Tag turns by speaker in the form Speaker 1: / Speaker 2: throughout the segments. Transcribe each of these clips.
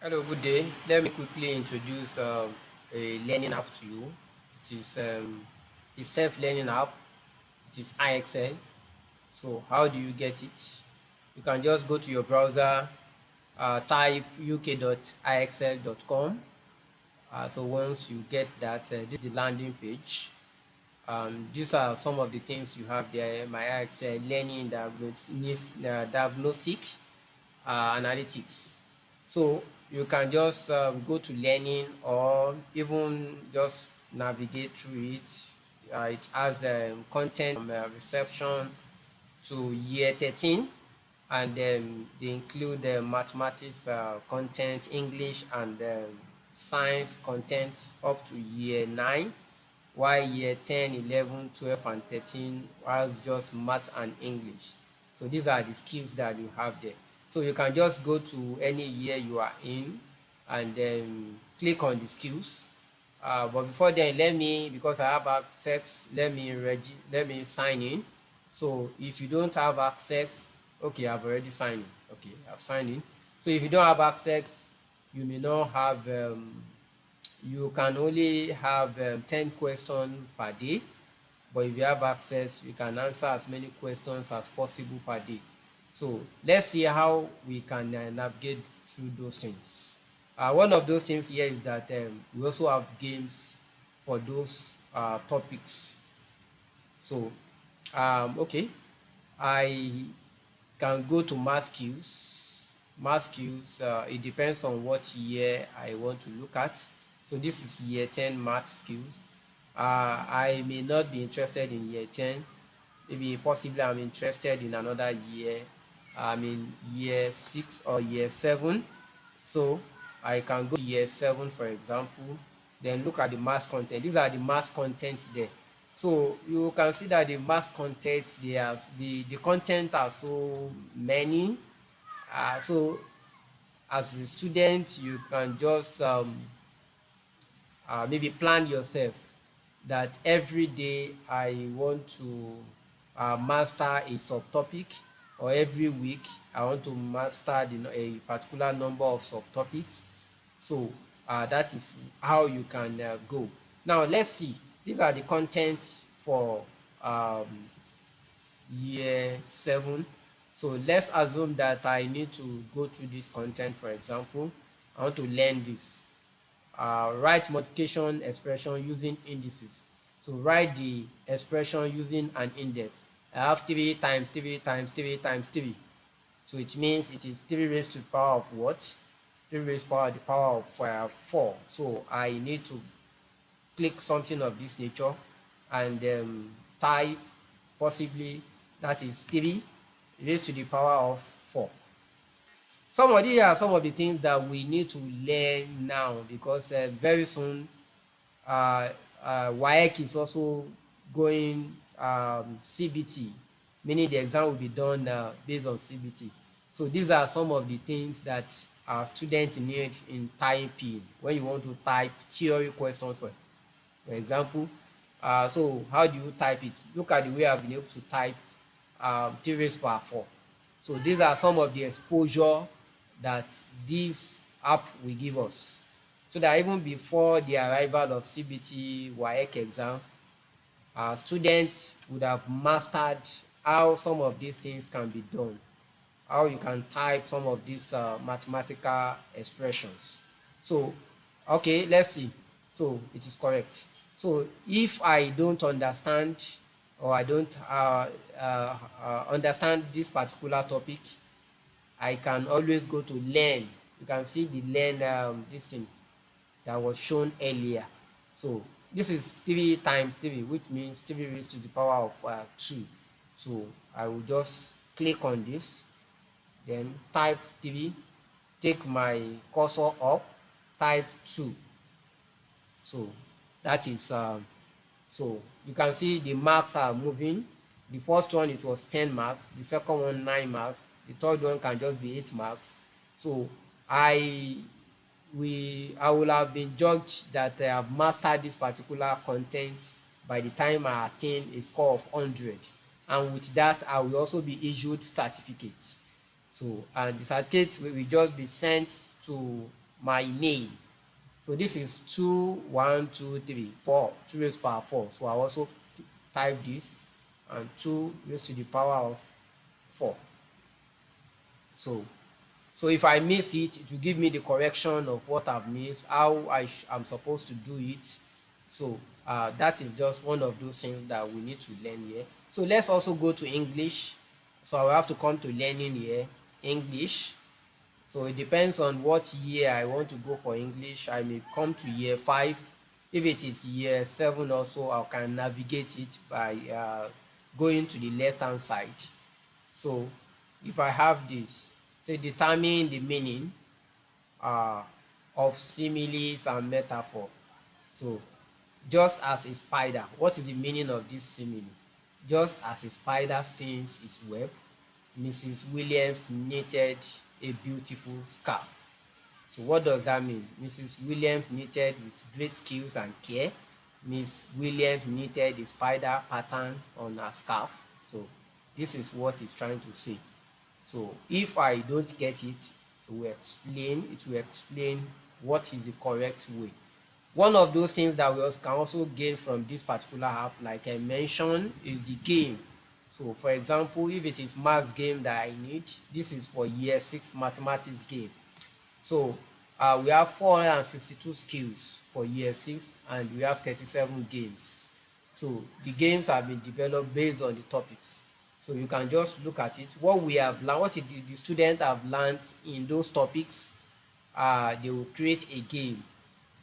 Speaker 1: Hello, good day. Let me quickly introduce a learning app to you. It is a self-learning app. It is IXL. So how do you get it? You can just go to your browser, type uk.ixl.com. So once you get that, this is the landing page. These are some of the things you have there. My IXL learning diagnostic analytics. So you can just go to learning or even just navigate through it. It has content from reception to year 13, and they include mathematics content, English and science content up to year 9, while year 10, 11, 12 and 13 was just math and English. So these are the skills that you have there. So you can just go to any year you are in and then click on the skills. But before then, because I have access, let me sign in. So if you don't have access, okay, I've already signed in. Okay, I've signed in. So if you don't have access, you may not have you can only have 10 questions per day, but if you have access, you can answer as many questions as possible per day. So let's see how we can navigate through those things. One of those things here is that we also have games for those topics. So okay, I can go to math skills. Math skills, it depends on what year I want to look at. So this is year 10 math skills. I may not be interested in year 10. Maybe possibly I'm interested in another year. I'm in year 6 or year 7. So I can go to year 7, for example, then look at the mass content. These are the mass content there. So you can see that the mass content, the content are so many. So as a student, you can just maybe plan yourself that every day I want to master a subtopic, or every week I want to master a particular number of subtopics. So that is how you can go. Now let's see. These are the content for um, year 7. So let's assume that I need to go through this content. For example, I want to learn this. Write multiplication expression using indices. So write the expression using an index. I have 3 times 3 times 3 times 3. So it means it is 3 raised to the power of what? 3 raised to the power of 4. So I need to click something of this nature and type possibly that is 3 raised to the power of 4. These are some of the things that we need to learn now, because very soon WAEC is also going CBT, meaning the exam will be done based on CBT. So these are some of the things that our students need in typing when you want to type theory questions, for example. So how do you type it? Look at the way I've been able to type 3 raised to 4. So these are some of the exposure that this app will give us, so that even before the arrival of CBT WAEC exam, our students would have mastered how some of these things can be done, how you can type some of these mathematical expressions. So okay, let's see. So it is correct. So if I don't understand, or I don't understand this particular topic, I can always go to learn. You can see the learn this thing that was shown earlier. So this is 3 times 3, which means 3 raised to the power of 2. So I will just click on this, then type 3, take my cursor up, type 2. So that is so you can see the marks are moving. The first one, it was 10 marks, the second one 9 marks, the third one can just be 8 marks. So I will have been judged that I have mastered this particular content by the time I attain a score of 100, and with that I will also be issued certificates. So and the certificates will just be sent to my name. So this is 2, 1, 2, 3, 4, 2 raised to the power 4. So I also type this, and 2 raised to the power of 4. So if I miss it, it will give me the correction of what I've missed, how I'm supposed to do it. So that is just one of those things that we need to learn here. So let's also go to English. So I will have to come to learning here, English. So it depends on what year I want to go for English. I may come to year 5. If it is year 7 also, I can navigate it by going to the left hand side. So if I have this, say determine the meaning uh, of similes and metaphor. So just as a spider, what is the meaning of this simile? Just as a spider stings its web, Mrs. Williams knitted a beautiful scarf. So what does that mean? Mrs. Williams knitted with great skills and care. Miss Williams knitted a spider pattern on her scarf. So this is what it's trying to say. So if I don't get it, it will explain what is the correct way. One of those things that we can also gain from this particular app, like I mentioned, is the game. So for example, if it is maths game that I need, this is for year 6 mathematics game. So we have 462 skills for year 6, and we have 37 games. So the games have been developed based on the topics. So you can just look at it. What we have learned, what the students have learned in those topics, they will create a game,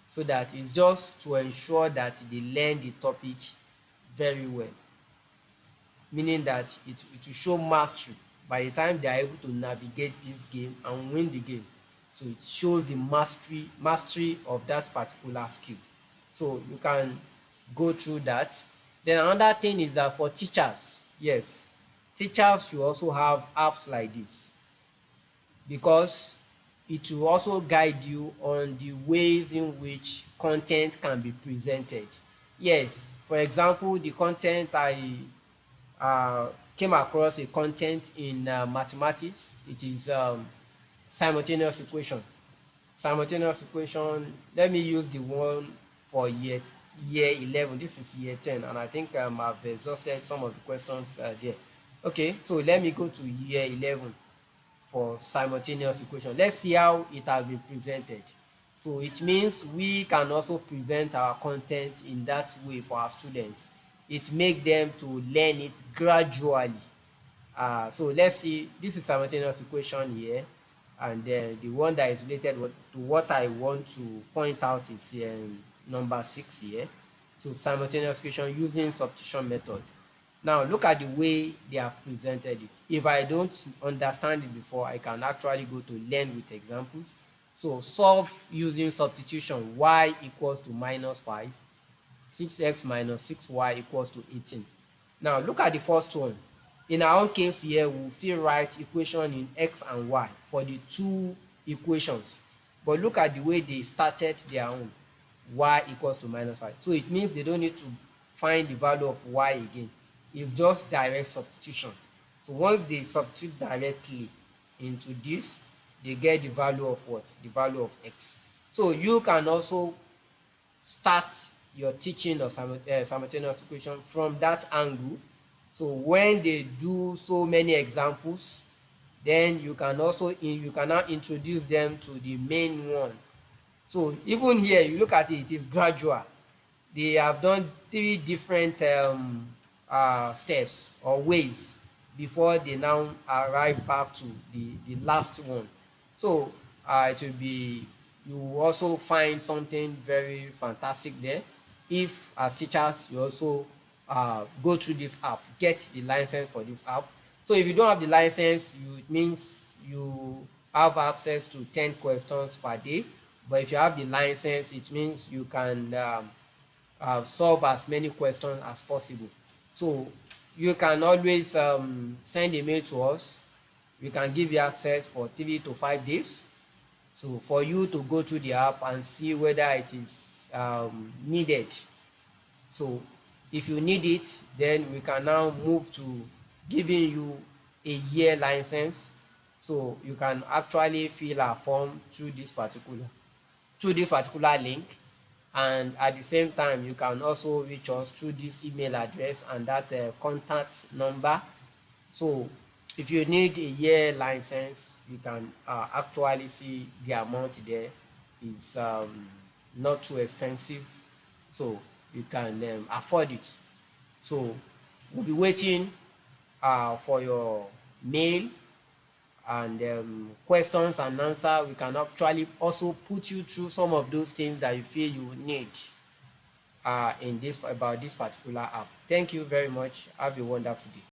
Speaker 1: so that it's just to ensure that they learn the topic very well, meaning that it will show mastery by the time they are able to navigate this game and win the game. So it shows the mastery of that particular skill. So you can go through that. Then another thing is that for teachers, yes, teachers should also have apps like this, because it will also guide you on the ways in which content can be presented. Yes, for example, the content I came across a content in mathematics. It is simultaneous equation. Simultaneous equation, let me use the one for year 11. This is year 10, and I think I've exhausted some of the questions there. Okay, so let me go to year 11 for simultaneous equation. Let's see how it has been presented. So it means we can also present our content in that way for our students. It makes them to learn it gradually. So let's see, this is simultaneous equation here, and then the one that is related to what I want to point out is number 6 here. So simultaneous equation using substitution method. Now look at the way they have presented it. If I don't understand it before, I can actually go to learn with examples. So solve using substitution. Y equals to -5, 6x minus 6y equals to 18. Now look at the first one. In our own case here, we'll still write equation in x and y for the two equations, but look at the way they started their own. Y equals to -5. So it means they don't need to find the value of y again. It's just direct substitution. So once they substitute directly into this, they get the value of what? The value of x. So you can also start your teaching of simultaneous equation from that angle. So when they do so many examples, then you can now introduce them to the main one. So even here, you look at it, it is gradual. They have done 3 different steps or ways before they now arrive back to the last one. So it will be, you will also find something very fantastic there if, as teachers, you also go through this app, get the license for this app. So if you don't have the license, it means you have access to 10 questions per day. But if you have the license, it means you can solve as many questions as possible. So you can always send a mail to us. We can give you access for 3 to 5 days. So for you to go through the app and see whether it is needed. So if you need it, then we can now move to giving you a year license. So you can actually fill a form through this particular through this particular link, and at the same time you can also reach us through this email address and that contact number. So if you need a year license, you can actually see the amount there. It's not too expensive, so you can afford it. So we'll be waiting for your mail and questions and answer. We can actually also put you through some of those things that you feel you need in this about this particular app. Thank you very much. Have a wonderful day.